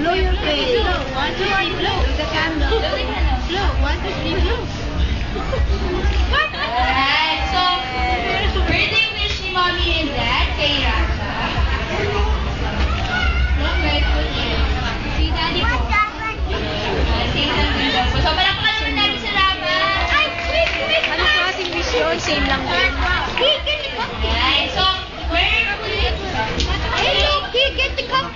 Blow your face. 1, 2, 3, blow. The candle. Blow. 1, 2, 3, blow. Alright, so, birthday wish ni Mommy and Dad kay Raza. Very good. Si Daddy po. So, palakpakan naman natin sa Rama. Ay, wait! Ano klaseng wish yun? Same lang din.